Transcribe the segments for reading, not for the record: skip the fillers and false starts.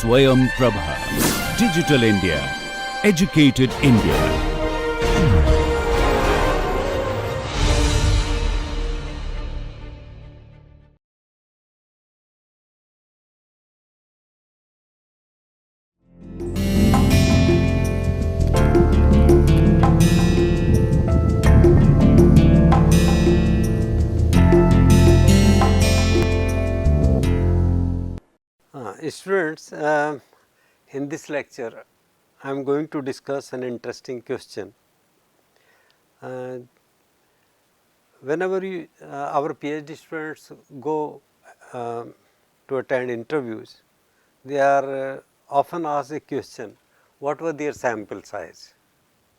Swayam Prabha. Digital India. Educated India. Students, in this lecture, I am going to discuss an interesting question. Whenever our PhD students go to attend interviews, they are often asked a question, what was their sample size?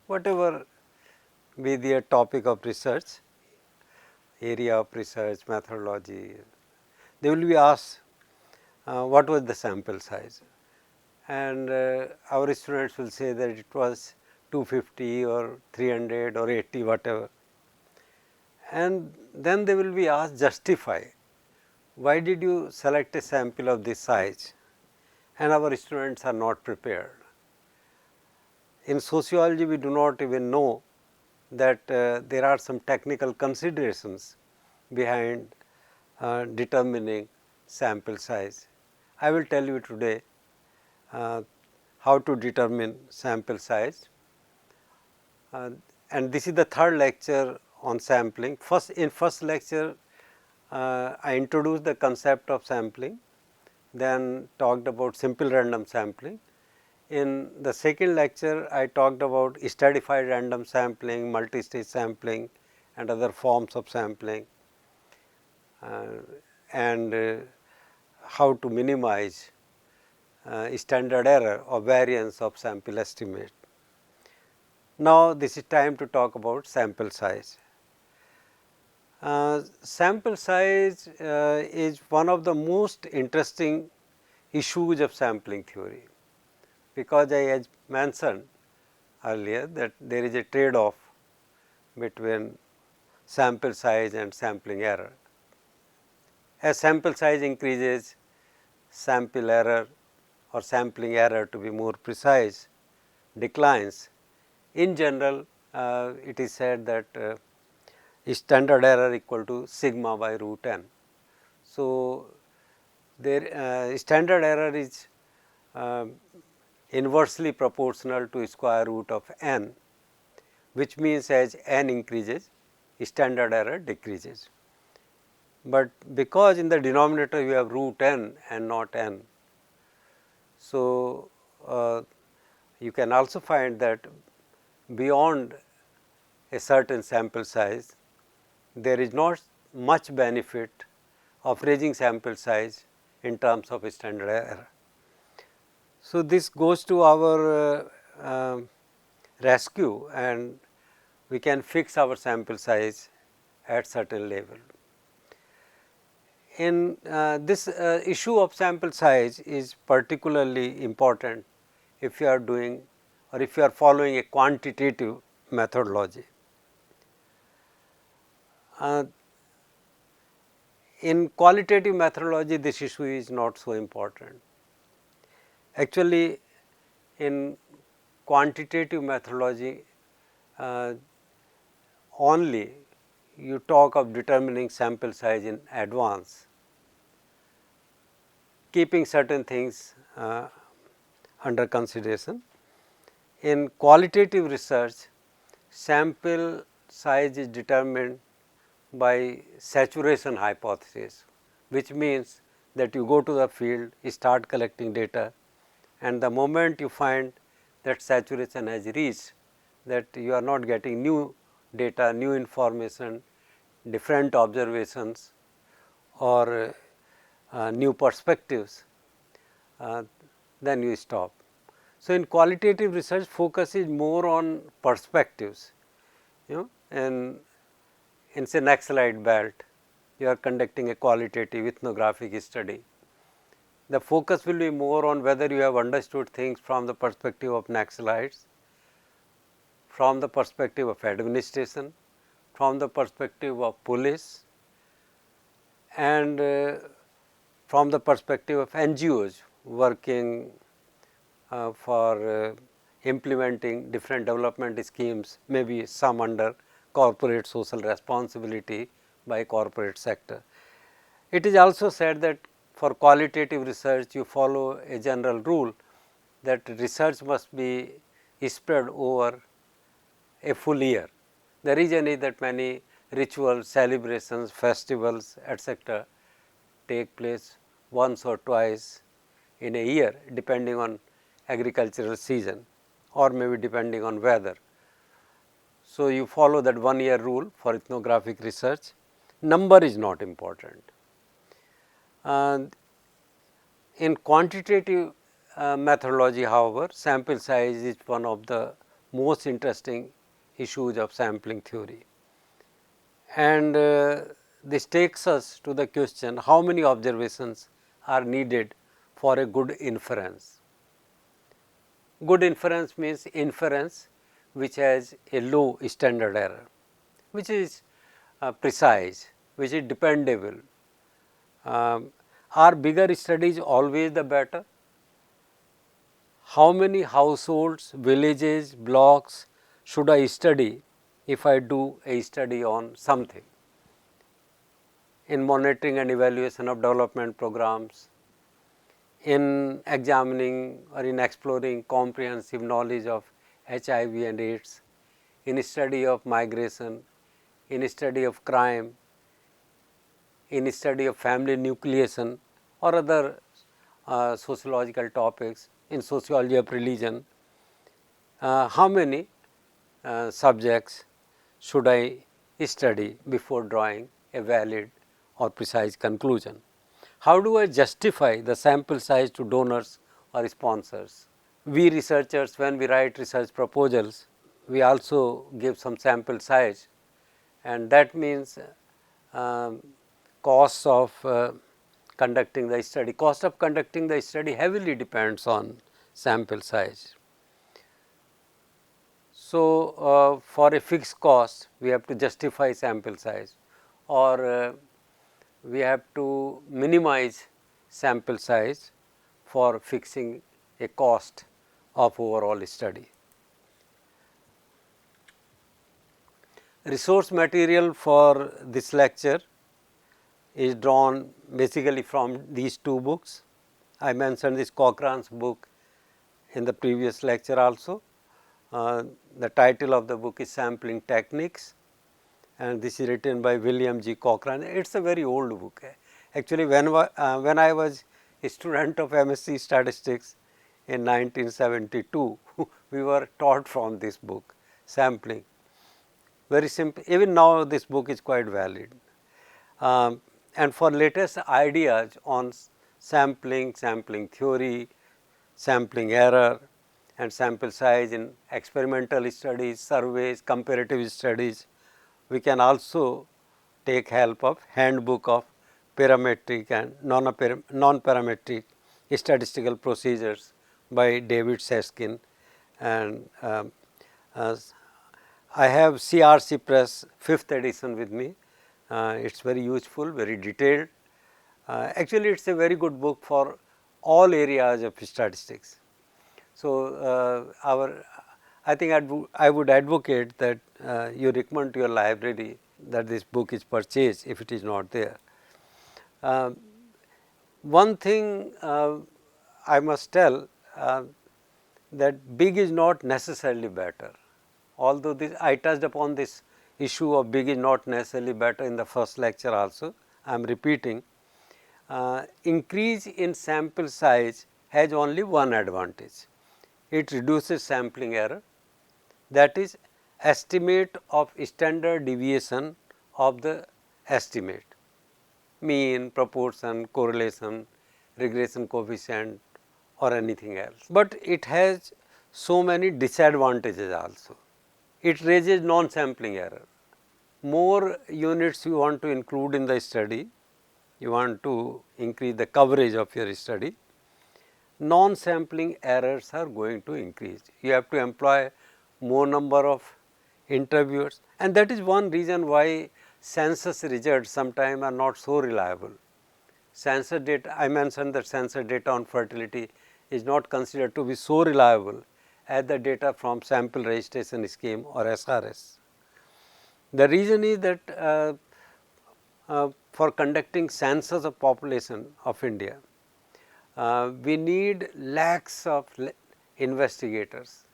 Whatever be their topic of research, area of research, methodology, they will be asked what was the sample size, and our students will say that it was 250 or 300 or 80, whatever, and then they will be asked justify why did you select a sample of this size, and our students are not prepared. In sociology, we do not even know that there are some technical considerations behind determining sample size. I will tell you today how to determine sample size, and this is the third lecture on sampling. In first lecture, I introduced the concept of sampling, then talked about simple random sampling. In the second lecture, I talked about stratified random sampling, multi-stage sampling and other forms of sampling, and how to minimize standard error or variance of sample estimate. Now, this is time to talk about sample size. Sample size is one of the most interesting issues of sampling theory, because I had mentioned earlier that there is a trade off between sample size and sampling error. As sample size increases, sample error or sampling error, to be more precise, declines. In general, it is said that standard error equal to sigma by root n. So, there standard error is inversely proportional to square root of n, which means as n increases, standard error decreases. But because in the denominator you have root n and not n, so you can also find that beyond a certain sample size, there is not much benefit of raising sample size in terms of standard error. So, this goes to our rescue, and we can fix our sample size at certain level. In this issue of sample size is particularly important if you are doing or if you are following a quantitative methodology. In qualitative methodology, this issue is not so important. Actually, in quantitative methodology, only you talk of determining sample size in advance, keeping certain things under consideration. In qualitative research, sample size is determined by saturation hypothesis, which means that you go to the field, you start collecting data, and the moment you find that saturation has reached, that you are not getting new data, new information, different observations or new perspectives, then you stop. So, in qualitative research, focus is more on perspectives, and in say Naxalite belt, you are conducting a qualitative ethnographic study. The focus will be more on whether you have understood things from the perspective of Naxalites, from the perspective of administration, from the perspective of police, and from the perspective of NGOs working for implementing different development schemes, maybe some under corporate social responsibility by corporate sector. It is also said that for qualitative research you follow a general rule that research must be spread over a full year. The reason is that many rituals, celebrations, festivals, etc. take place once or twice in a year depending on agricultural season or maybe depending on weather. So, you follow that 1 year rule for ethnographic research. Number is not important. And in quantitative methodology, however, sample size is one of the most interesting issues of sampling theory. And this takes us to the question, how many observations are needed for a good inference? Good inference means inference which has a low standard error, which is precise, which is dependable. Are bigger studies always the better? How many households, villages, blocks should I study if I do a study on something? In monitoring and evaluation of development programs, in examining or in exploring comprehensive knowledge of HIV and AIDS, in study of migration, in study of crime, in study of family nucleation or other sociological topics, in sociology of religion, how many subjects should I study before drawing a valid or precise conclusion? How do I justify the sample size to donors or sponsors? We researchers, when we write research proposals, we also give some sample size, and that means costs of conducting the study. Cost of conducting the study heavily depends on sample size. So, for a fixed cost, we have to justify sample size, or we have to minimize sample size for fixing a cost of overall study. Resource material for this lecture is drawn basically from these two books. I mentioned this Cochrane's book in the previous lecture also. The title of the book is Sampling Techniques, and this is written by William G. Cochrane. It is a very old book. Actually, when I was a student of MSc Statistics in 1972, we were taught from this book, sampling. Very simple. Even now, this book is quite valid. And for latest ideas on sampling, sampling theory, sampling error, and sample size in experimental studies, surveys, comparative studies, we can also take help of Handbook of Parametric and Non-Parametric Statistical Procedures by David Seskin. And I have CRC Press 5th edition with me. It is very useful, very detailed. Actually, it is a very good book for all areas of statistics. So, I think I would advocate that you recommend to your library that this book is purchased if it is not there. One thing I must tell that big is not necessarily better. Although I touched upon this issue of big is not necessarily better in the first lecture also, I am repeating. Increase in sample size has only one advantage. It reduces sampling error, that is estimate of standard deviation of the estimate, mean, proportion, correlation, regression coefficient or anything else. But it has so many disadvantages also. It raises non-sampling error. More units you want to include in the study, you want to increase the coverage of your study, non-sampling errors are going to increase. You have to employ more number of interviewers, and that is one reason why census results sometimes are not so reliable. census data, I mentioned that census data on fertility is not considered to be so reliable as the data from sample registration scheme or SRS. The reason is that for conducting census of population of India, we need lakhs of investigators,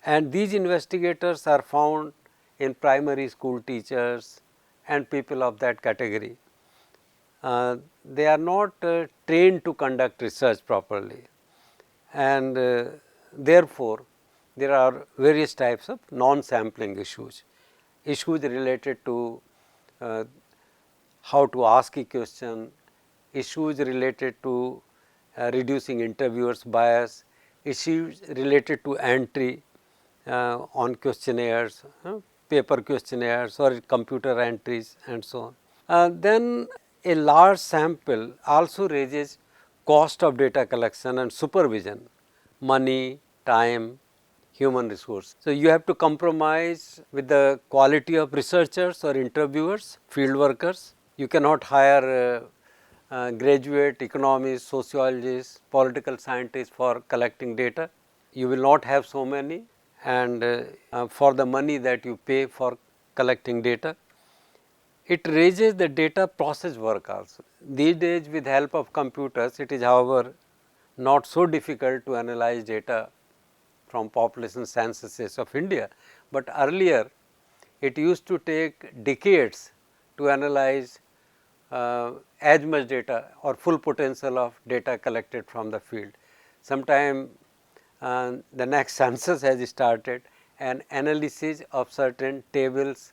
and these investigators are found in primary school teachers and people of that category. They are not trained to conduct research properly, and therefore, there are various types of non-sampling issues related to how to ask a question, issues related to reducing interviewers bias, issues related to entry on questionnaires, paper questionnaires or computer entries and so on. Then a large sample also raises cost of data collection and supervision, money, time, human resource. So, you have to compromise with the quality of researchers or interviewers, field workers. You cannot hire graduate economists, sociologists, political scientists for collecting data. You will not have so many, and for the money that you pay for collecting data. It raises the data process work also. These days with help of computers, it is however not so difficult to analyze data from population censuses of India, but earlier it used to take decades to analyze as much data or full potential of data collected from the field. Sometime the next census has started, and analysis of certain tables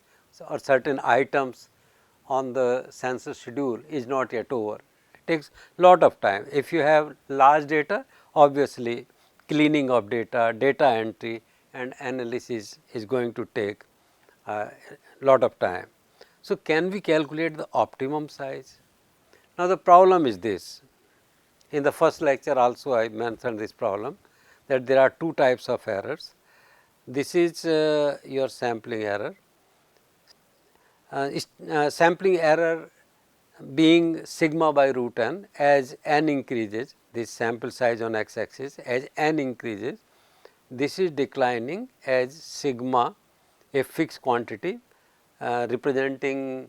or certain items on the census schedule is not yet over. It takes lot of time. If you have large data, obviously cleaning of data, data entry and analysis is going to take a lot of time. So, can we calculate the optimum size? Now, the problem is this. In the first lecture also I mentioned this problem, that there are two types of errors. This is your sampling error. Sampling error being sigma by root n, as n increases, this sample size on x axis, as n increases, this is declining as sigma, a fixed quantity representing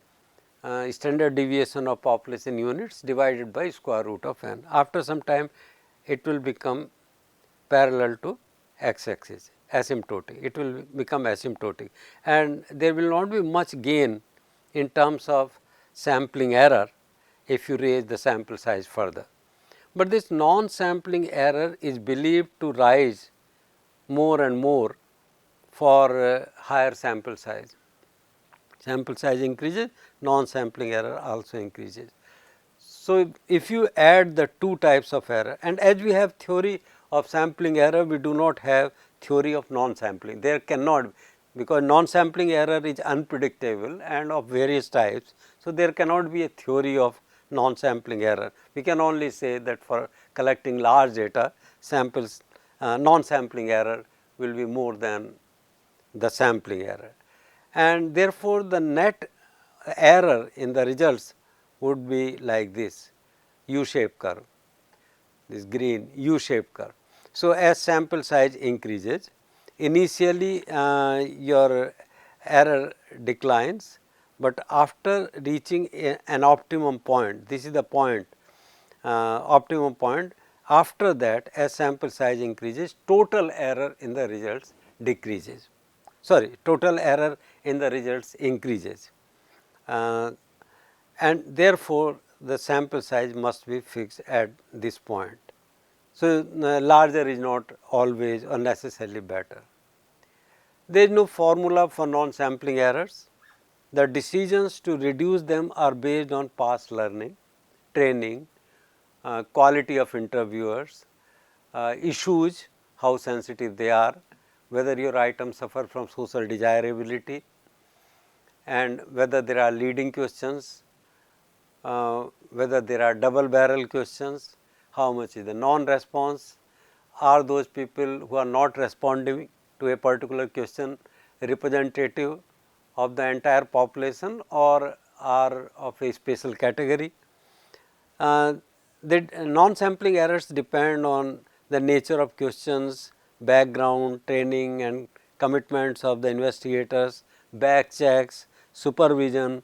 standard deviation of population units divided by square root of n. After some time, it will become parallel to x axis, asymptotic, it will become asymptotic, and there will not be much gain in terms of sampling error if you raise the sample size further. But this non-sampling error is believed to rise more and more for higher sample size. Sample size increases, non-sampling error also increases. So, if you add the two types of error, and as we have theory of sampling error, we do not have theory of non-sampling. There cannot, because non-sampling error is unpredictable and of various types. So, there cannot be a theory of non-sampling error. We can only say that for collecting large data, samples non-sampling error will be more than the sampling error, and therefore, the net error in the results would be like this U-shaped curve, this green U-shaped curve. So, as sample size increases, initially your error declines, but after reaching an optimum point, this is the point, optimum point, after that as sample size increases, total error in the results decreases, total error in the results increases, and therefore, the sample size must be fixed at this point. So, larger is not always or necessarily better. There is no formula for non-sampling errors. The decisions to reduce them are based on past learning, training, quality of interviewers, issues, how sensitive they are, whether your items suffer from social desirability, and whether there are leading questions, whether there are double barrel questions, how much is the non-response, are those people who are not responding to a particular question representative of the entire population or are of a special category. The non-sampling errors depend on the nature of questions, background, training and commitments of the investigators, back checks, supervision,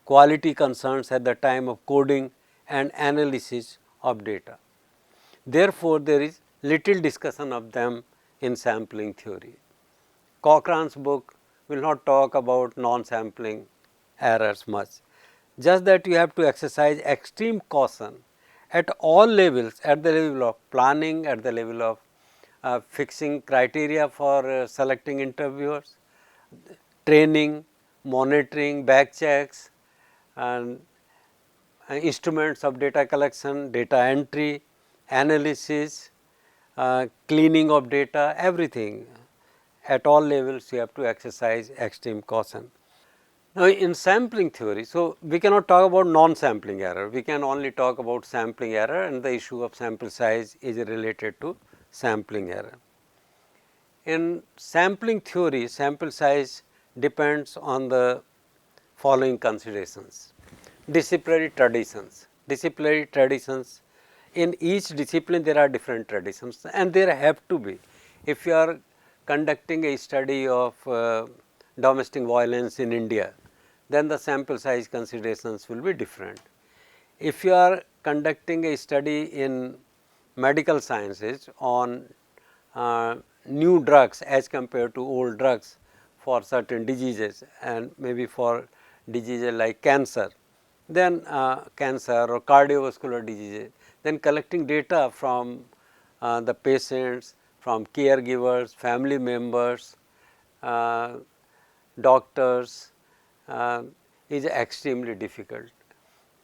quality concerns at the time of coding and analysis of data. Therefore, there is little discussion of them in sampling theory. Cochrane's book will not talk about non-sampling errors much, just that you have to exercise extreme caution at all levels, at the level of planning, at the level of fixing criteria for selecting interviewers, training, monitoring, back checks and instruments of data collection, data entry, analysis, cleaning of data, everything. At all levels you have to exercise extreme caution. Now, in sampling theory, so we cannot talk about non-sampling error, we can only talk about sampling error, and the issue of sample size is related to sampling error. In sampling theory, sample size depends on the following considerations. Disciplinary traditions. Disciplinary traditions, in each discipline there are different traditions and there have to be. If you are conducting a study of domestic violence in India, then the sample size considerations will be different. If you are conducting a study in medical sciences on new drugs as compared to old drugs for certain diseases and maybe for diseases like cancer, then cancer or cardiovascular diseases, then collecting data from the patients, from caregivers, family members, uh, doctors is extremely difficult,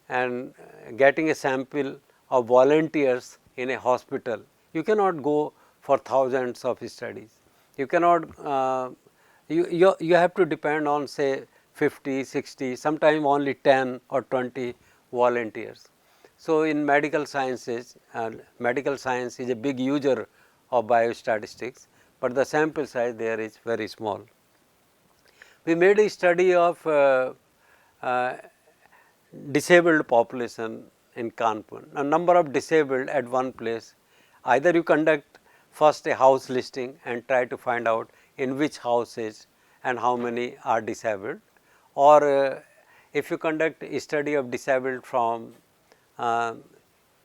and getting a sample of volunteers in a hospital, you cannot go for thousands of studies. You cannot, you have to depend on say 50, 60, sometimes only 10 or 20 volunteers. So, in medical sciences, medical science is a big user of biostatistics, but the sample size there is very small. We made a study of uh, disabled population in Kanpur. A number of disabled at one place, either you conduct first a house listing and try to find out in which houses and how many are disabled, or if you conduct a study of disabled from uh,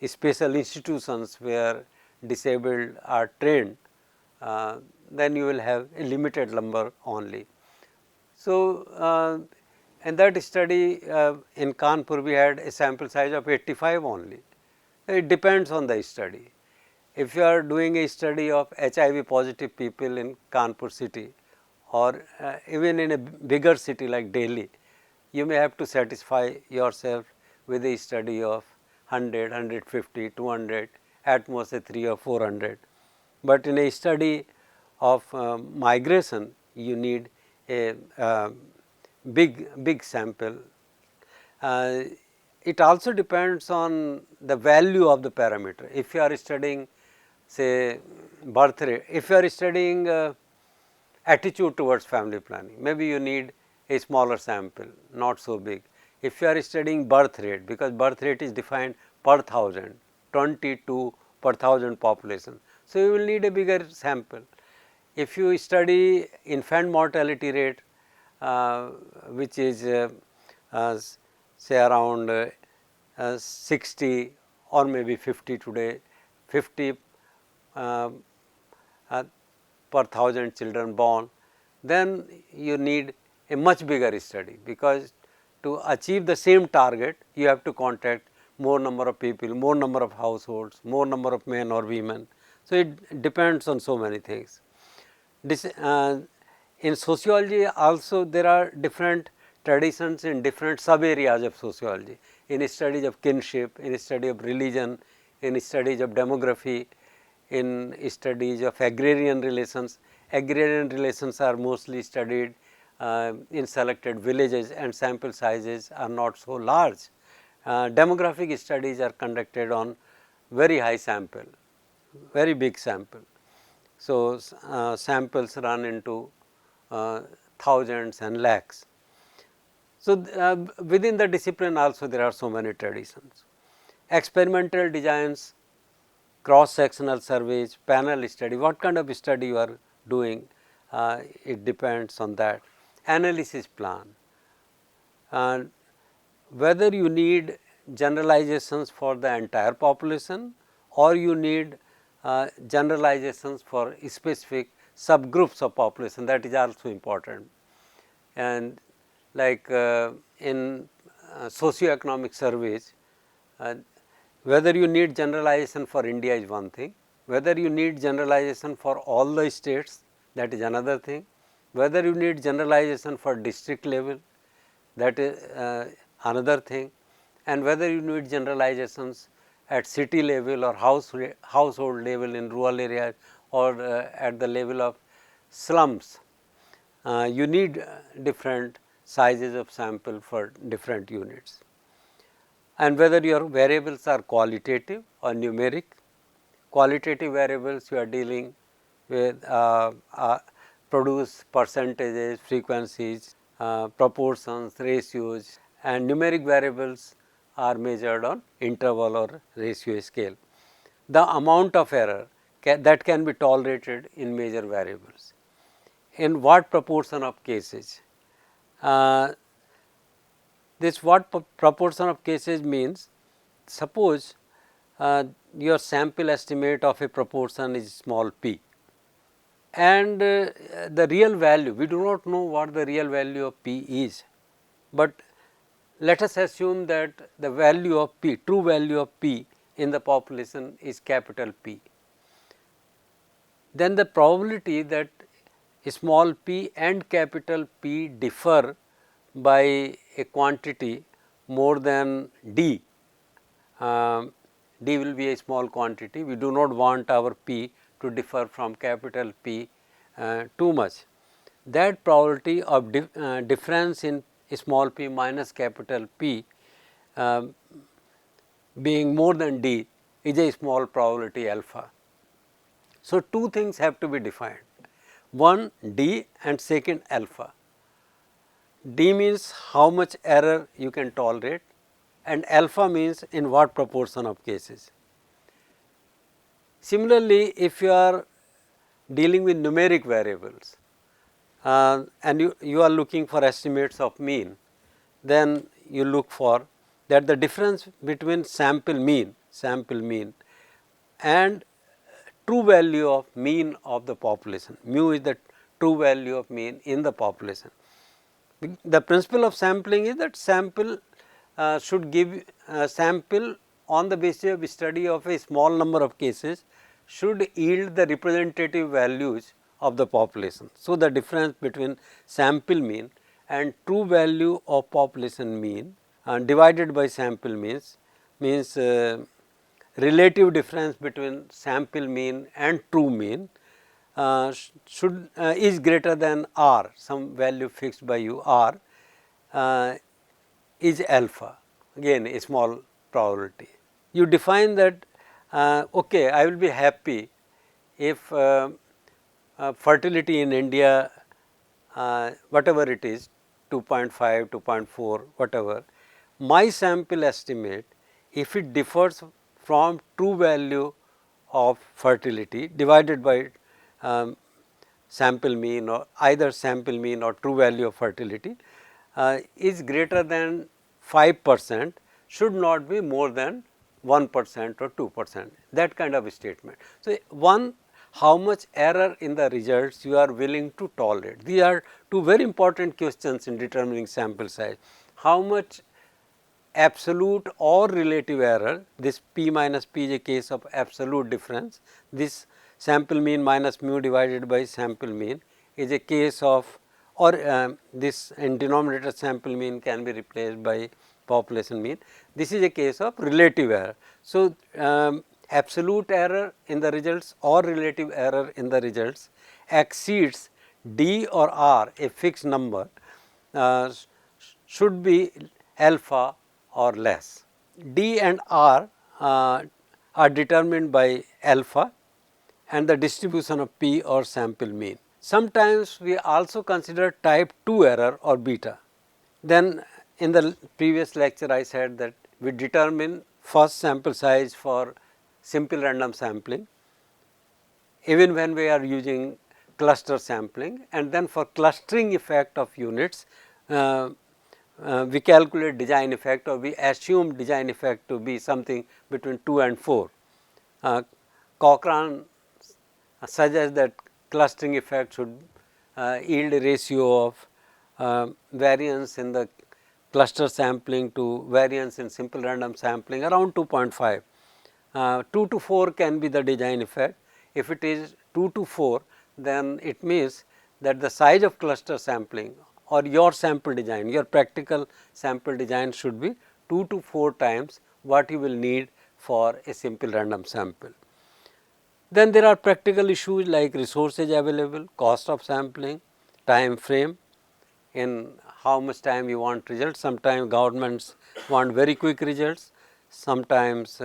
special institutions where disabled are trained, then you will have a limited number only. So, in that study in Kanpur we had a sample size of 85 only. It depends on the study. If you are doing a study of HIV positive people in Kanpur city or even in a bigger city like Delhi, you may have to satisfy yourself with a study of 100, 150, 200, at most 3 or 400. But in a study of migration, you need a big sample. It also depends on the value of the parameter. If you are studying say birth rate, if you are studying attitude towards family planning, maybe you need a smaller sample, not so big. If you are studying birth rate, because birth rate is defined per thousand, 22 per thousand population, so you will need a bigger sample. If you study infant mortality rate, which is say around 60 or maybe 50 today, 50 uh, uh, per thousand children born, then you need a much bigger study, because to achieve the same target you have to contact more number of people, more number of households, more number of men or women. So, it depends on so many things. This, in sociology also there are different traditions in different sub areas of sociology, in studies of kinship, in study of religion, in studies of demography, in studies of agrarian relations. Agrarian relations are mostly studied in selected villages and sample sizes are not so large. Demographic studies are conducted on very high sample, very big sample. So, samples run into thousands and lakhs. So, within the discipline also there are so many traditions. experimental designs, cross sectional surveys, panel study, what kind of study you are doing, it depends on that. Analysis plan, and whether you need generalizations for the entire population or you need generalizations for specific subgroups of population, that is also important. And like in socioeconomic surveys, whether you need generalization for India is one thing, whether you need generalization for all the states, that is another thing, whether you need generalization for district level, that is another thing, and whether you need generalizations at city level or household level in rural areas or at the level of slums. You need different sizes of sample for different units, and whether your variables are qualitative or numeric. Qualitative variables you are dealing with produce percentages, frequencies, proportions, ratios, and numeric variables are measured on interval or ratio scale. The amount of error that can be tolerated in major variables. In what proportion of cases? This what proportion of cases means, suppose your sample estimate of a proportion is small p, and the real value, we do not know what the real value of p is, but let us assume that the value of p, true value of p in the population is capital P. Then the probability that small p and capital P differ by a quantity more than d, d will be a small quantity, we do not want our p to differ from capital P too much. That probability of difference in small p minus capital P being more than d is a small probability alpha. So, two things have to be defined, one d and second alpha. D means how much error you can tolerate and alpha means in what proportion of cases. Similarly, if you are dealing with numeric variables and you are looking for estimates of mean, then you look for that the difference between sample mean and true value of mean of the population, mu is the true value of mean in the population. The principle of sampling is that sample should give sample on the basis of study of a small number of cases should yield the representative values of the population. So, the difference between sample mean and true value of population mean divided by sample means relative difference between sample mean and true mean is greater than r, some value fixed by you, r is alpha, again a small probability. You define that okay, I will be happy if fertility in India whatever it is 2.5, 2.4 whatever, my sample estimate if it differs from true value of fertility divided by sample mean or either sample mean or true value of fertility is greater than 5% should not be more than 1% or 2%, that kind of a statement. So, one, how much error in the results you are willing to tolerate. These are two very important questions in determining sample size. How much absolute or relative error, this p minus p is a case of absolute difference, this sample mean minus mu divided by sample mean is a case of, or this in denominator sample mean can be replaced by population mean, this is a case of relative error. So, absolute error in the results or relative error in the results exceeds d or r, a fixed number should be alpha or less. D and R are determined by alpha and the distribution of p or sample mean. Sometimes we also consider type 2 error or beta. Then in the previous lecture I said that we determine first sample size for simple random sampling, even when we are using cluster sampling, and then for clustering effect of units, we calculate design effect, or we assume design effect to be something between 2 and 4. Cochrane suggests that clustering effect should yield a ratio of variance in the cluster sampling to variance in simple random sampling around 2.5. 2 to 4 can be the design effect. If it is 2 to 4, then it means that the size of cluster sampling or your sample design, your practical sample design should be 2 to 4 times what you will need for a simple random sample. Then there are practical issues like resources available, cost of sampling, time frame, in how much time you want results. Sometimes governments want very quick results, sometimes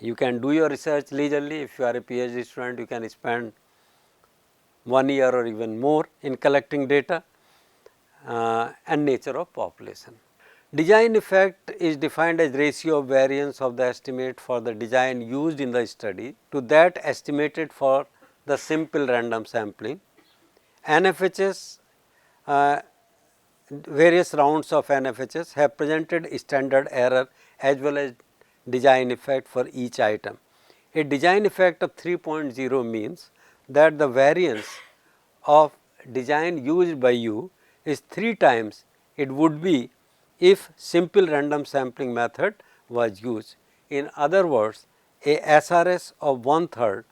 you can do your research leisurely. If you are a PhD student, you can spend 1 year or even more in collecting data, and nature of population. Design effect is defined as ratio of variance of the estimate for the design used in the study to that estimated for the simple random sampling. NFHS, various rounds of NFHS have presented standard error as well as design effect for each item. A design effect of 3.0 means that the variance of design used by you is 3 times it would be if simple random sampling method was used. In other words, a SRS of 1/3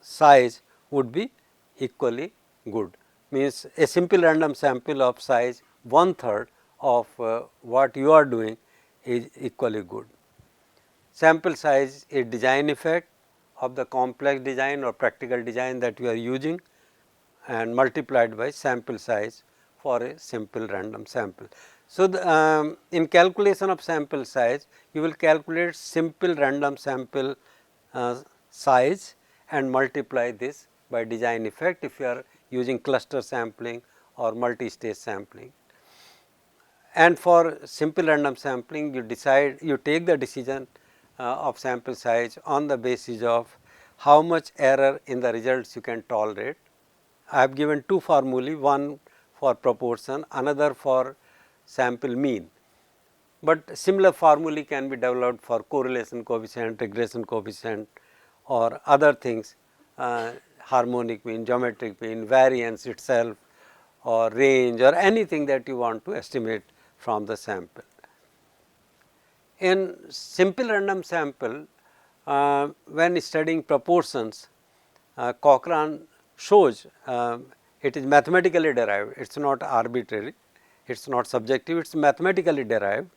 size would be equally good, means a simple random sample of size 1/3 of what you are doing is equally good. Sample size is design effect of the complex design or practical design that you are using, and multiplied by sample size for a simple random sample. So, in calculation of sample size, you will calculate simple random sample size and multiply this by design effect if you are using cluster sampling or multi-stage sampling. And for simple random sampling, you take the decision of sample size on the basis of how much error in the results you can tolerate. I have given two formulae, one for proportion, another for sample mean, but similar formulae can be developed for correlation coefficient, regression coefficient, or other things, harmonic mean, geometric mean, variance itself, or range, or anything that you want to estimate from the sample. In simple random sample, when studying proportions, Cochrane shows it is mathematically derived, it is not arbitrary, it is not subjective, it is mathematically derived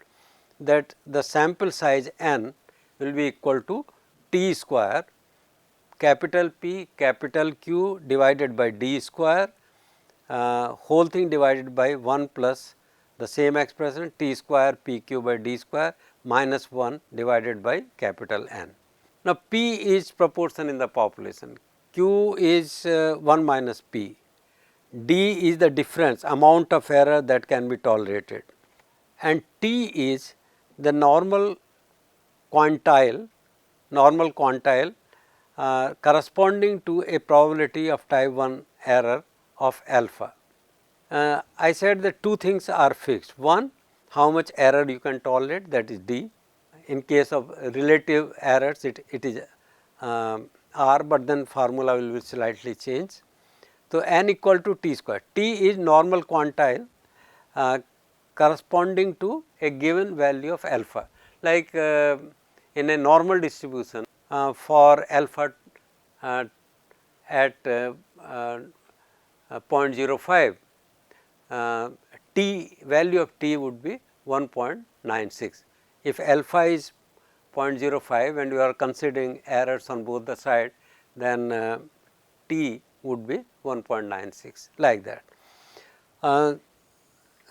that the sample size n will be equal to t square, capital P capital Q divided by d square, whole thing divided by 1 plus the same expression t square p q by d square minus 1 divided by capital N. Now, P is proportion in the population, Q is 1 minus P, D is the difference amount of error that can be tolerated, and T is the normal quantile corresponding to a probability of type 1 error of alpha. I said that two things are fixed. One, how much error you can tolerate, that is D. In case of relative errors, it is R, but then formula will be slightly changed. So, n equal to t square. T is normal quantile corresponding to a given value of alpha. Like in a normal distribution for alpha at 0.05, t value of t would be 1.96. If alpha is 0.05 and you are considering errors on both the side, then t would be 1.96, like that.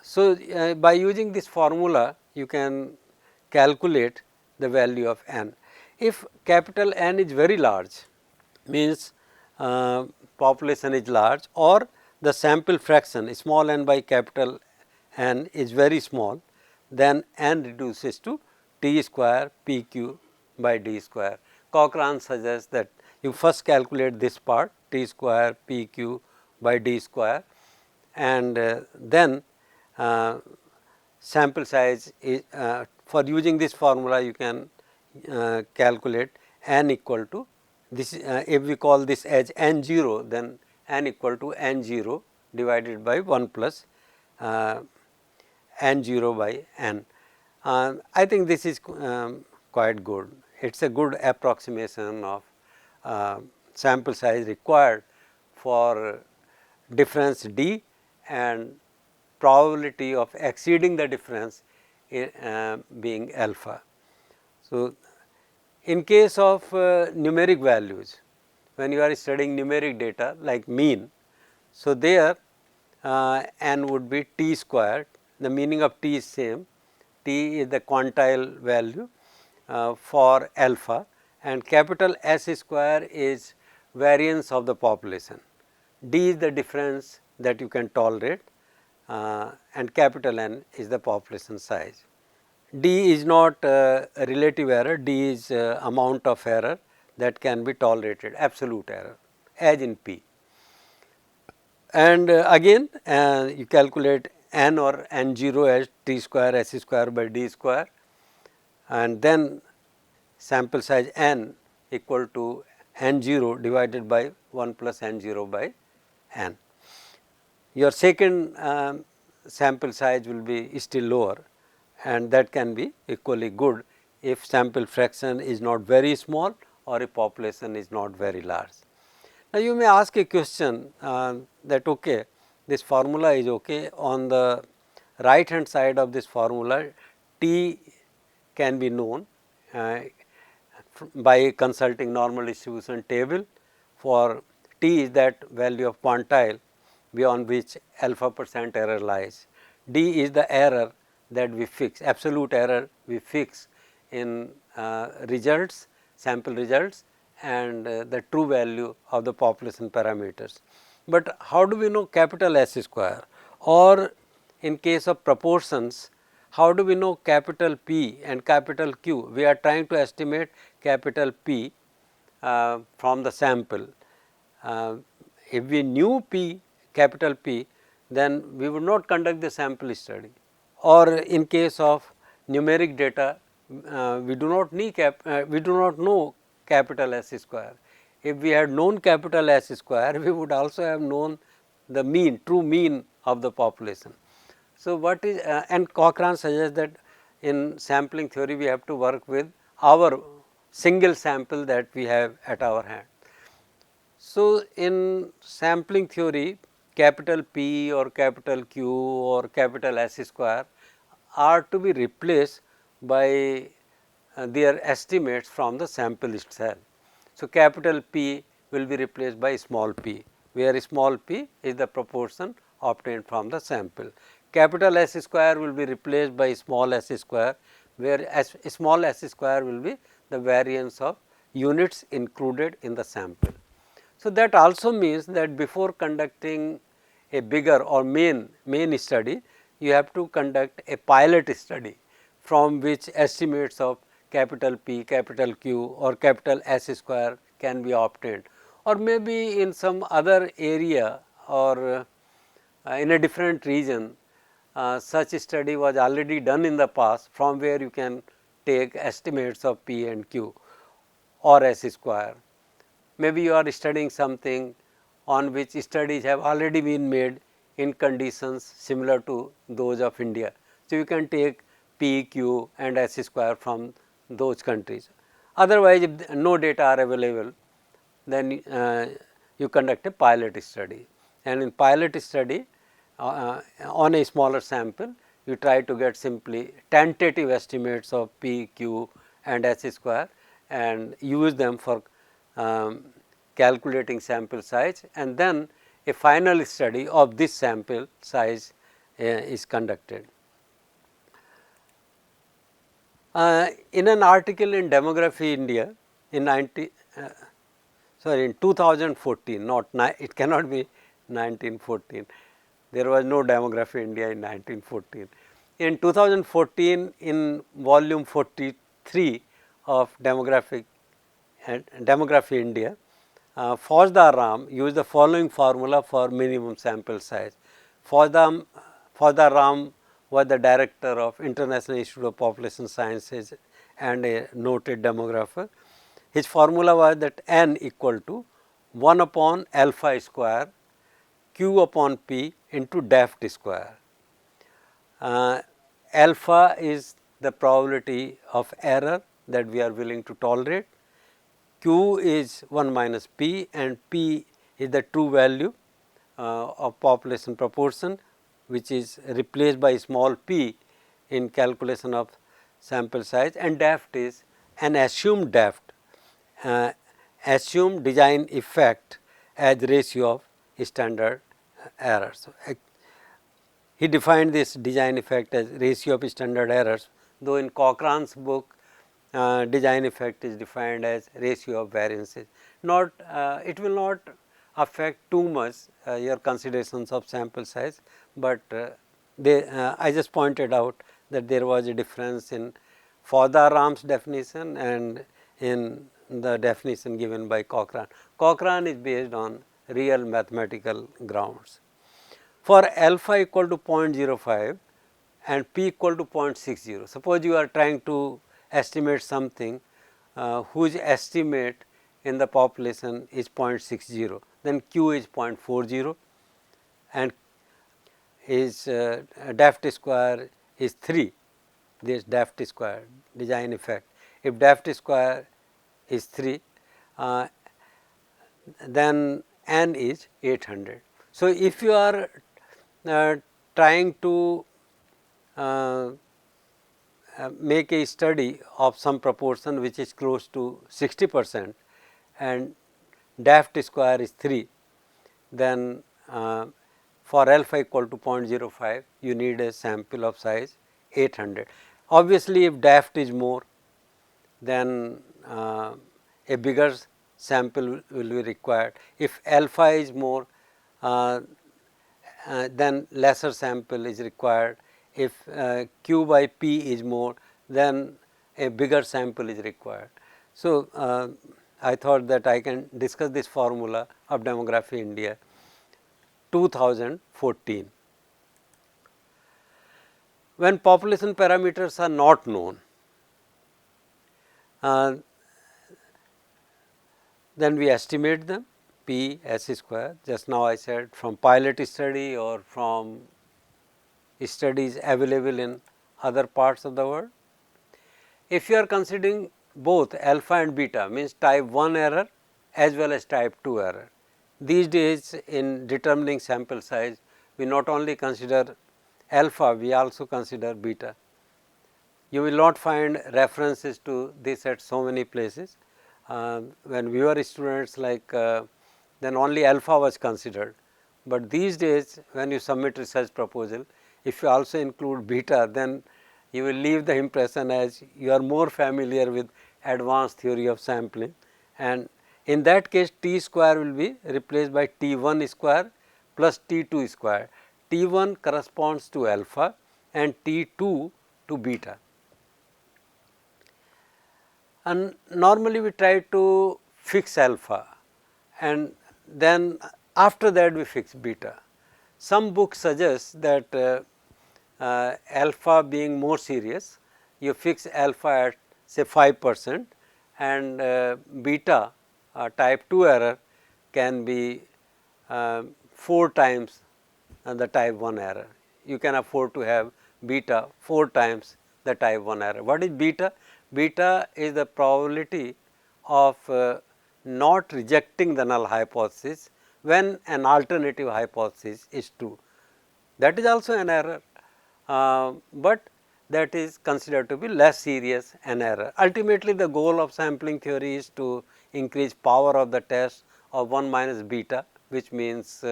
So, by using this formula you can calculate the value of n. If capital N is very large, means population is large, or the sample fraction small n by capital N is very small, then n reduces to T square PQ by D square. Cochrane suggests that you first calculate this part T square PQ by D square, and then sample size is for using this formula you can calculate n equal to this, if we call this as n 0, then n equal to n 0 divided by 1 plus n 0 by n. I think this is quite good. It is a good approximation of sample size required for difference d and probability of exceeding the difference being alpha. So, in case of numeric values, when you are studying numeric data like mean, so there n would be t squared, the meaning of t is same, t is the quantile value for alpha, and capital S square is variance of the population, d is the difference that you can tolerate, and capital N is the population size. D is not a relative error, D is amount of error that can be tolerated, absolute error as in P. And again you calculate n or n 0 as T square S square by D square, and then sample size n equal to n 0 divided by 1 plus n 0 by n. Your second sample size will be still lower, and that can be equally good if sample fraction is not very small or if population is not very large. Now, you may ask a question that okay, this formula is okay. On the right hand side of this formula, T can be known by consulting normal distribution table. For T is that value of quantile beyond which alpha percent error lies. D is the error that we fix, absolute error we fix in results, sample results, and the true value of the population parameters. But how do we know capital S square, or in case of proportions, how do we know capital P and capital Q? We are trying to estimate capital P from the sample. If we knew P, capital P, then we would not conduct the sample study. Or in case of numeric data, we do not know capital S square. If we had known capital S square, we would also have known the mean, true mean of the population. So, what is and Cochrane suggests that in sampling theory we have to work with our single sample that we have at our hand. So, in sampling theory, capital P or capital Q or capital S square are to be replaced by their estimates from the sample itself. So, capital P will be replaced by small p, where small p is the proportion obtained from the sample. Capital S square will be replaced by small s square, where small s square will be the variance of units included in the sample. So, that also means that before conducting a bigger or main study, you have to conduct a pilot study from which estimates of capital P, capital Q or capital S square can be obtained, or maybe in some other area or in a different region. Such study was already done in the past, from where you can take estimates of P and Q or S square. Maybe you are studying something on which studies have already been made in conditions similar to those of India. So, you can take P, Q and S square from those countries. Otherwise, if no data are available, then you conduct a pilot study, and in pilot study on a smaller sample, you try to get simply tentative estimates of P, Q and S square and use them for calculating sample size, and then a final study of this sample size is conducted. In an article in Demography India in in 2014, not it cannot be 1914. There was no Demography India in 1914. In 2014, in volume 43 of Demography India, Fauzdar Ram used the following formula for minimum sample size. Fauzdar Ram was the director of International Institute of Population Sciences and a noted demographer. His formula was that n equal to 1 upon alpha square q upon p into deft square. Alpha is the probability of error that we are willing to tolerate, q is 1 minus p, and p is the true value of population proportion, which is replaced by small p in calculation of sample size, and deft is an assumed deft, assumed design effect as ratio of standard errors. He defined this design effect as ratio of standard errors, though in Cochrane's book design effect is defined as ratio of variances. Not it will not affect too much your considerations of sample size, but I just pointed out that there was a difference in Fauzdar Ram's definition and in the definition given by Cochrane. Cochrane is based on real mathematical grounds. For alpha equal to 0.05 and p equal to 0.60, suppose you are trying to estimate something whose estimate in the population is 0.60, then q is 0.40 and his deft square is 3, this deft square design effect. If deft square is 3, then n is 800. So, if you are trying to make a study of some proportion which is close to 60% and deft square is 3, then for alpha equal to 0.05 you need a sample of size 800. Obviously, if deft is more, then a bigger sample will be required. If alpha is more, then lesser sample is required. If q by p is more, then a bigger sample is required. So, I thought that I can discuss this formula of Demography India 2014. When population parameters are not known, then we estimate them p s square. Just now I said from pilot study or from studies available in other parts of the world. If you are considering both alpha and beta, means type 1 error as well as type 2 error. These days in determining sample size, we not only consider alpha, we also consider beta. You will not find references to this at so many places. When we were students, like then only alpha was considered, but these days when you submit research proposal, if you also include beta, then you will leave the impression as you are more familiar with advanced theory of sampling, and in that case t square will be replaced by t1 square plus t2 square. T1 corresponds to alpha and T2 to beta. And normally we try to fix alpha and then after that we fix beta. Some books suggest that alpha being more serious, you fix alpha at say 5% and beta type 2 error can be 4 times the type 1 error. You can afford to have beta 4 times the type 1 error. What is beta? Beta is the probability of not rejecting the null hypothesis when an alternative hypothesis is true. That is also an error, but that is considered to be less serious an error. Ultimately, the goal of sampling theory is to increase power of the test of 1 minus beta, which means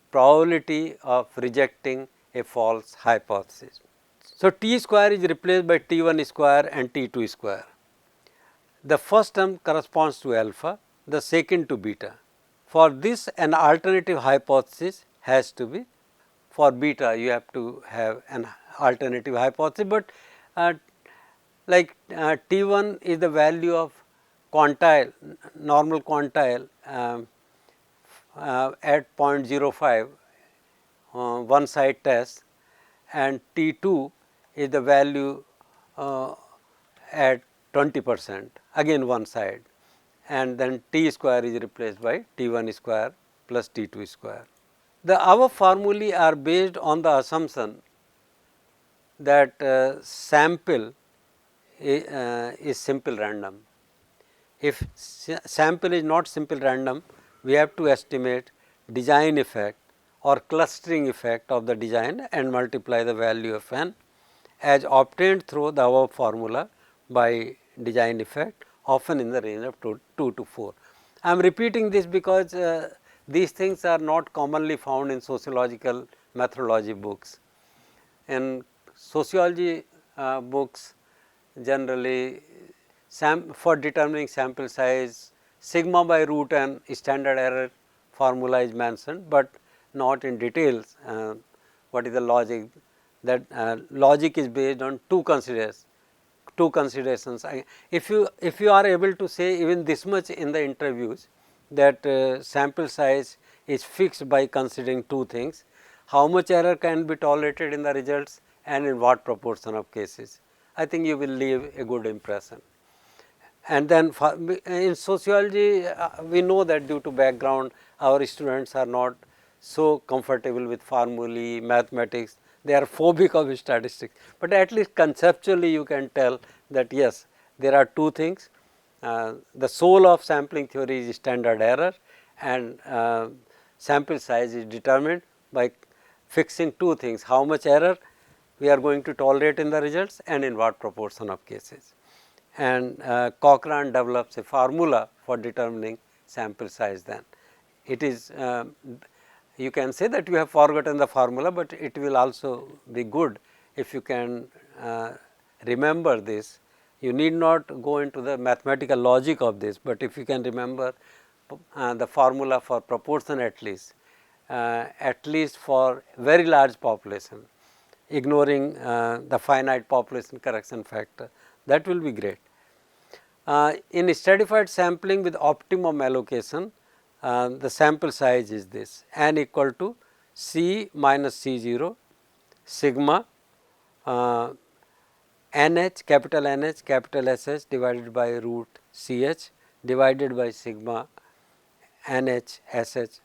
probability of rejecting a false hypothesis. So, t square is replaced by t1 square and t2 square. The first term corresponds to alpha, the second to beta. For this, an alternative hypothesis has to be, for beta you have to have alternative hypothesis, but like T1 is the value of quantile, normal quantile at 0.05 one side test, and T2 is the value at 20% again one side, and then T square is replaced by T1 square plus T2 square. The above formulae are based on the assumption that sample is simple random. If sample is not simple random, we have to estimate design effect or clustering effect of the design and multiply the value of n as obtained through the above formula by design effect, often in the range of 2 to 4. I am repeating this because these things are not commonly found in sociological methodology books. In sociology books, generally for determining sample size, sigma by root n standard error formula is mentioned, but not in details what is the logic. That logic is based on two considerations. If you are able to say even this much in the interviews, that sample size is fixed by considering two things: how much error can be tolerated in the results and in what proportion of cases, I think you will leave a good impression. And then in sociology, we know that due to background, our students are not so comfortable with formulae, mathematics, they are phobic of statistics, but at least conceptually you can tell that yes, there are two things. The soul of sampling theory is standard error, and sample size is determined by fixing two things: how much error we are going to tolerate in the results and in what proportion of cases. And Cochrane develops a formula for determining sample size. Then it is you can say that you have forgotten the formula, but it will also be good if you can remember this. You need not go into the mathematical logic of this, but if you can remember the formula for proportion at least for very large population, ignoring the finite population correction factor, that will be great. In stratified sampling with optimum allocation, the sample size is this: n equal to C minus C0 sigma NH, capital NH, capital SH divided by root CH divided by sigma NH SH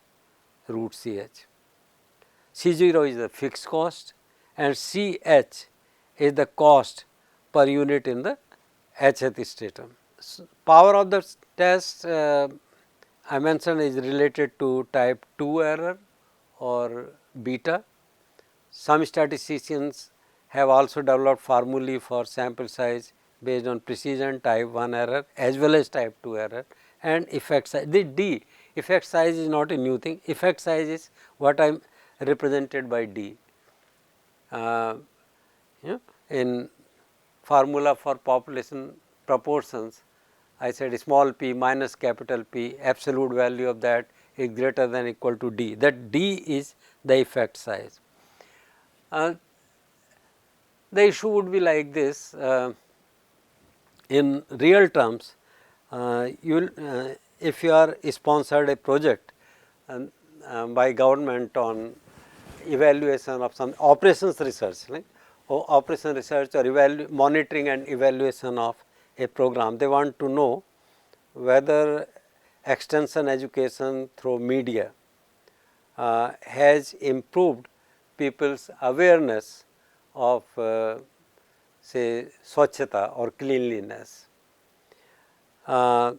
root CH. C0 is the fixed cost and CH is the cost per unit in the hth stratum. Power of the test I mentioned is related to type 2 error or beta. Some statisticians have also developed formulae for sample size based on precision, type 1 error as well as type 2 error, and effect size. The D, effect size is not a new thing. Effect size is what I am represented by D. In formula for population proportions, I said small p minus capital P, absolute value of that is greater than or equal to D. That D is the effect size. The issue would be like this: in real terms, if you are sponsored a project by government on evaluation of some operations research, like operation research or monitoring and evaluation of a program, they want to know whether extension education through media has improved people's awareness of say swachhata or cleanliness. So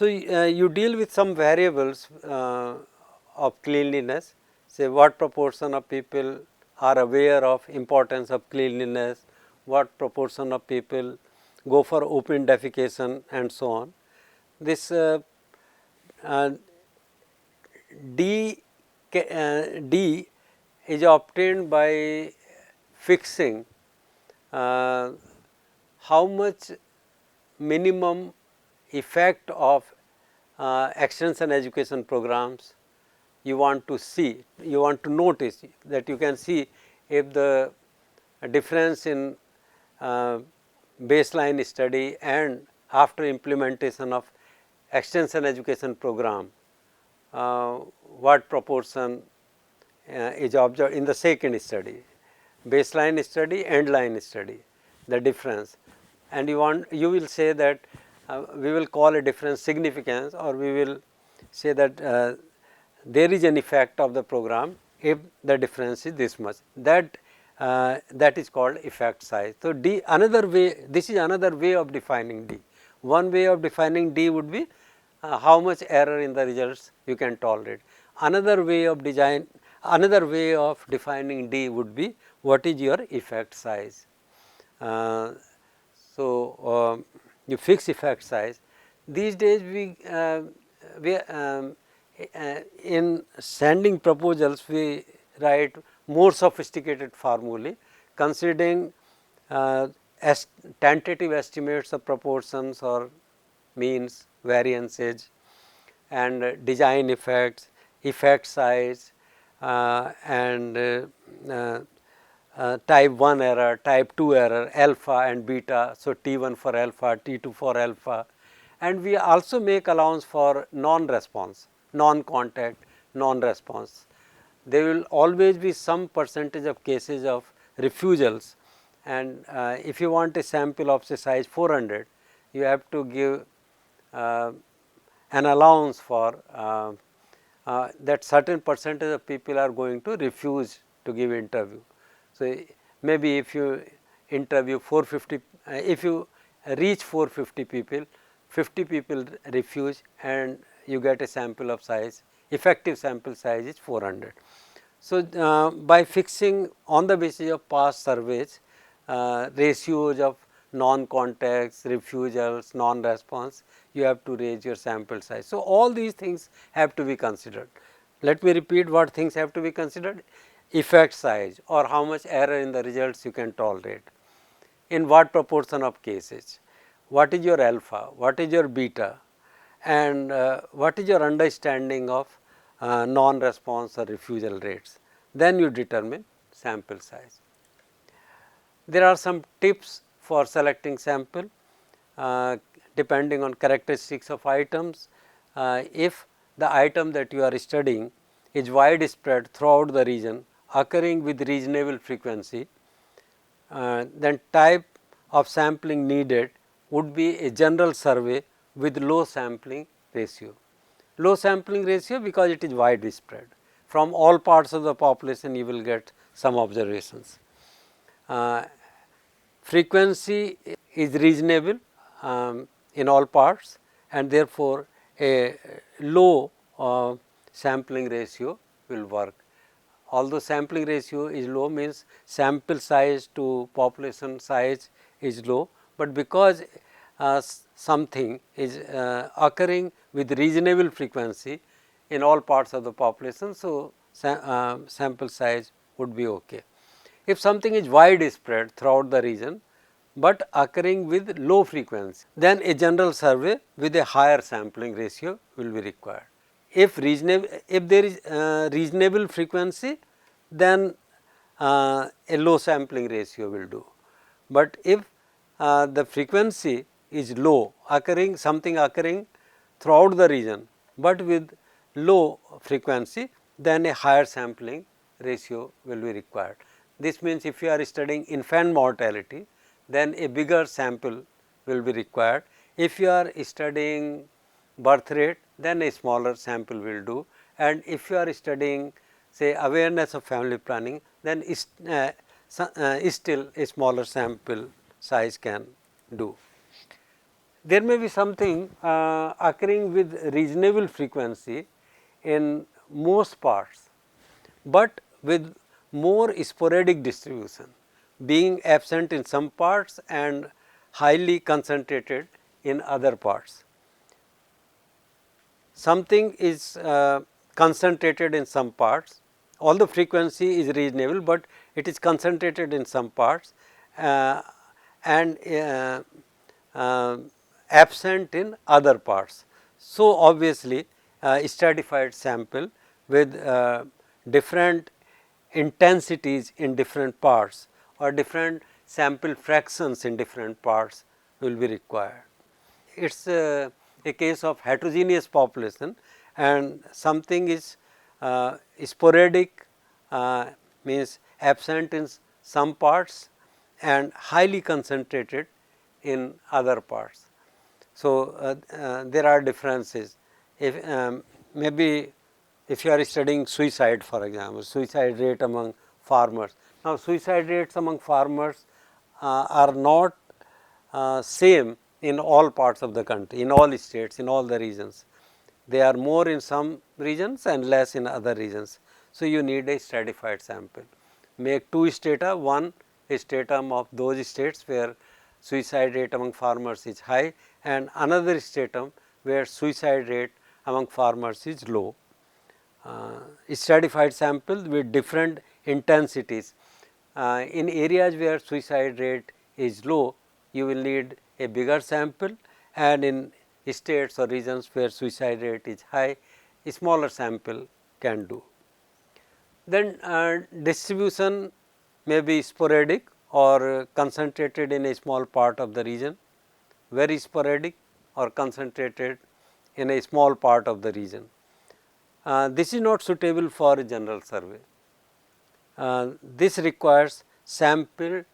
you deal with some variables of cleanliness, say what proportion of people are aware of importance of cleanliness, what proportion of people go for open defecation and so on. This D is obtained by fixing how much minimum effect of extension education programs you want to see, you want to notice that you can see if the difference in baseline study and after implementation of extension education program, what proportion is observed in the second study, baseline study, end line study, the difference. And you will say that we will call a difference significance, or we will say that there is an effect of the program if the difference is this much. That is called effect size. So, D another way, this is another way of defining D. One way of defining D would be how much error in the results you can tolerate. Another way of defining D would be what is your effect size. You fix effect size. These days we in sending proposals we write more sophisticated formulae considering as tentative estimates of proportions or means, variances, and design effects, effect size, and type 1 error, type 2 error, alpha and beta. So, T1 for alpha, T2 for alpha, and we also make allowance for non-response, non-contact, non-response. There will always be some percentage of cases of refusals, and if you want a sample of say size 400, you have to give an allowance for that certain percentage of people are going to refuse to give interview. So, maybe if you interview 450, if you reach 450 people, 50 people refuse and you get a sample of size, effective sample size is 400. So, by fixing on the basis of past surveys, ratios of non-contacts, refusals, non-response, you have to raise your sample size. So, all these things have to be considered. Let me repeat what things have to be considered: effect size, or how much error in the results you can tolerate, in what proportion of cases, what is your alpha, what is your beta, and what is your understanding of non-response or refusal rates. Then you determine sample size. There are some tips for selecting sample depending on characteristics of items. If the item that you are studying is widespread throughout the region, occurring with reasonable frequency, then type of sampling needed would be a general survey with low sampling ratio. Low sampling ratio because it is widespread. From all parts of the population you will get some observations. Frequency is reasonable in all parts, and therefore, a low sampling ratio will work. Although sampling ratio is low, means sample size to population size is low, but because something is occurring with reasonable frequency in all parts of the population, so sample size would be okay. If something is widespread throughout the region, but occurring with low frequency, then a general survey with a higher sampling ratio will be required. If there is reasonable frequency, then a low sampling ratio will do. But if the frequency is low, something occurring throughout the region, but with low frequency, then a higher sampling ratio will be required. This means if you are studying infant mortality, then a bigger sample will be required. If you are studying birth rate, then a smaller sample will do, and if you are studying say awareness of family planning, then still a smaller sample size can do. There may be something occurring with reasonable frequency in most parts, but with more sporadic distribution, being absent in some parts and highly concentrated in other parts. Something is concentrated in some parts, although frequency is reasonable, but it is concentrated in some parts and absent in other parts. So, obviously, stratified sample with different intensities in different parts or different sample fractions in different parts will be required. It is a case of heterogeneous population, and something is sporadic, means absent in some parts and highly concentrated in other parts. So, there are differences. If maybe if you are studying suicide, for example, suicide rate among farmers. Now, suicide rates among farmers are not same in all parts of the country, in all states, in all the regions. They are more in some regions and less in other regions. So, you need a stratified sample. Make two strata, one a stratum of those states where suicide rate among farmers is high, and another stratum where suicide rate among farmers is low. Stratified sample with different intensities. In areas where suicide rate is low, you will need a bigger sample, and in states or regions where suicide rate is high, a smaller sample can do. Then distribution may be sporadic or concentrated in a small part of the region, very sporadic or concentrated in a small part of the region. This is not suitable for a general survey. This requires sample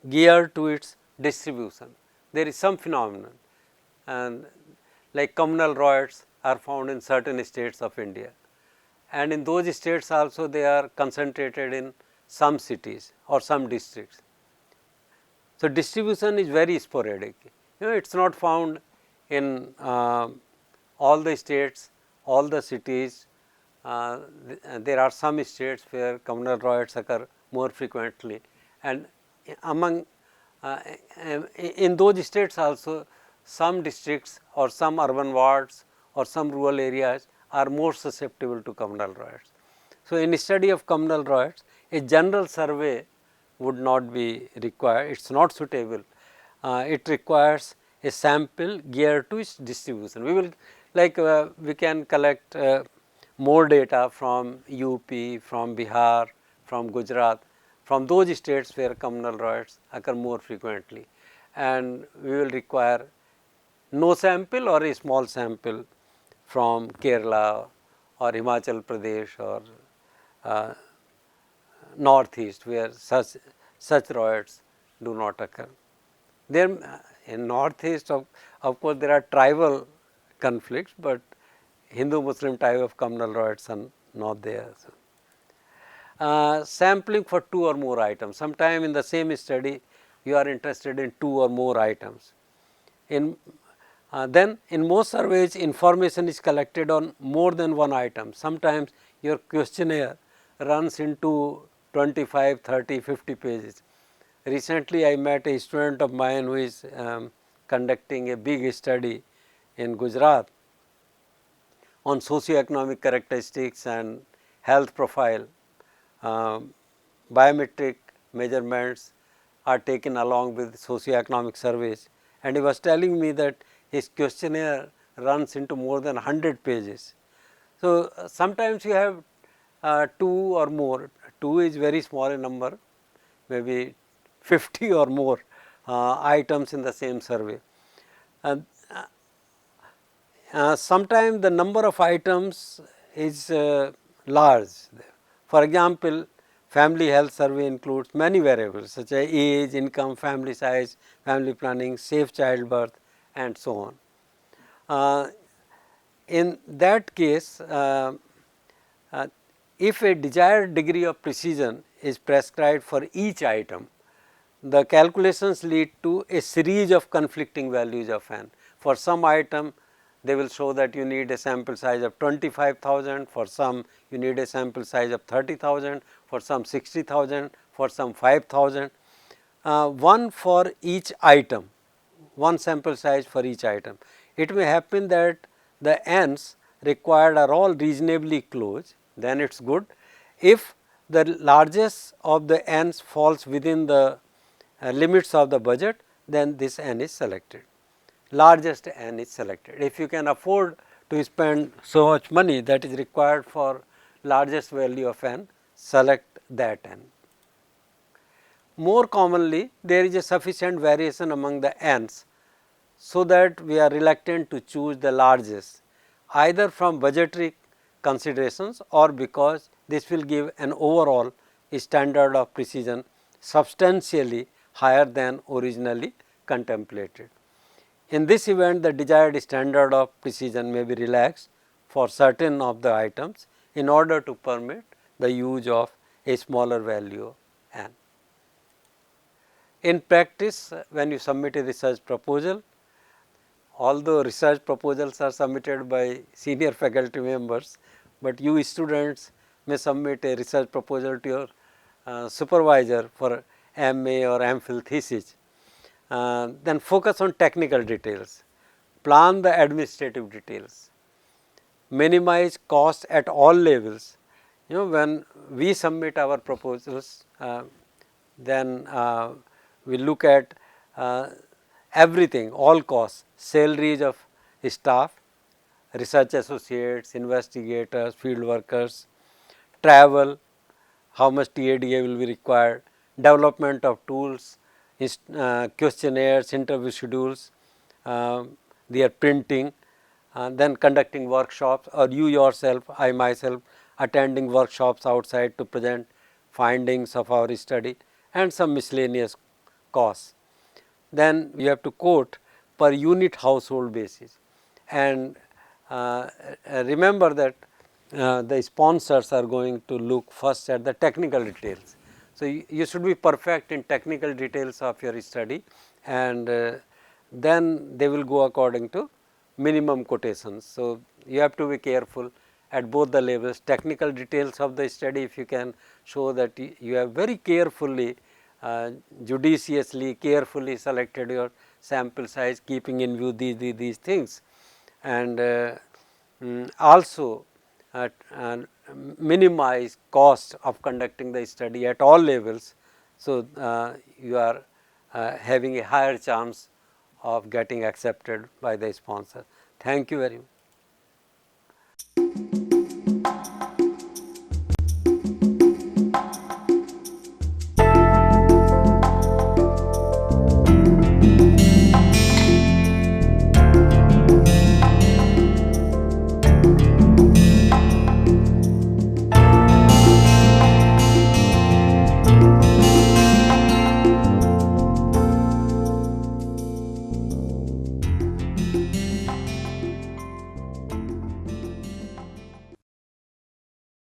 geared to its distribution. There is some phenomenon, and like communal riots are found in certain states of India, and in those states also they are concentrated in some cities or some districts. So, distribution is very sporadic. It is not found in all the states, all the cities. There are some states where communal riots occur more frequently, and among in those states also some districts or some urban wards or some rural areas are more susceptible to communal riots. So, in study of communal riots, a general survey would not be required, it is not suitable. It requires a sample geared to its distribution. We will like we can collect more data from UP, from Bihar, from Gujarat, from those states where communal riots occur more frequently, and we will require no sample or a small sample from Kerala or Himachal Pradesh or northeast where such riots do not occur. There in northeast of course there are tribal conflicts, but Hindu-Muslim type of communal riots are not there. Sampling for two or more items. Sometime in the same study you are interested in two or more items. Then in most surveys information is collected on more than one item. Sometimes your questionnaire runs into 25, 30, 50 pages. Recently I met a student of mine who is conducting a big study in Gujarat on socioeconomic characteristics and health profile. Biometric measurements are taken along with socioeconomic surveys, and he was telling me that his questionnaire runs into more than 100 pages. So, sometimes you have two or more, two is very small a number, maybe 50 or more items in the same survey. Sometimes the number of items is large. For example, family health survey includes many variables such as age, income, family size, family planning, safe childbirth, and so on. In that case, if a desired degree of precision is prescribed for each item, the calculations lead to a series of conflicting values of n. For some item, they will show that you need a sample size of 25,000, for some you need a sample size of 30,000, for some 60,000, for some 5,000. One for each item, one sample size for each item. It may happen that the n's required are all reasonably close, then it is good. If the largest of the n's falls within the limits of the budget, then this n is selected, largest n is selected. If you can afford to spend so much money that is required for largest value of n, select that n. More commonly, there is a sufficient variation among the n's, so that we are reluctant to choose the largest, either from budgetary considerations or because this will give an overall standard of precision substantially higher than originally contemplated. In this event, the desired standard of precision may be relaxed for certain of the items in order to permit the use of a smaller value n. In practice, when you submit a research proposal, although research proposals are submitted by senior faculty members, but you students may submit a research proposal to your supervisor for MA or MPhil thesis. Then focus on technical details, plan the administrative details, minimize cost at all levels. When we submit our proposals, then we look at everything, all costs, salaries of staff, research associates, investigators, field workers, travel, how much TADA will be required, development of tools, questionnaires, interview schedules, their printing, then conducting workshops, or you yourself, I myself attending workshops outside to present findings of our study, and some miscellaneous costs. Then you have to quote per unit household basis, and remember that the sponsors are going to look first at the technical details. So, you should be perfect in technical details of your study, and then they will go according to minimum quotations. So, you have to be careful at both the levels, technical details of the study, if you can show that you have very carefully, judiciously, carefully selected your sample size, keeping in view these things, and also minimize cost of conducting the study at all levels. So, you are having a higher chance of getting accepted by the sponsor. Thank you very much.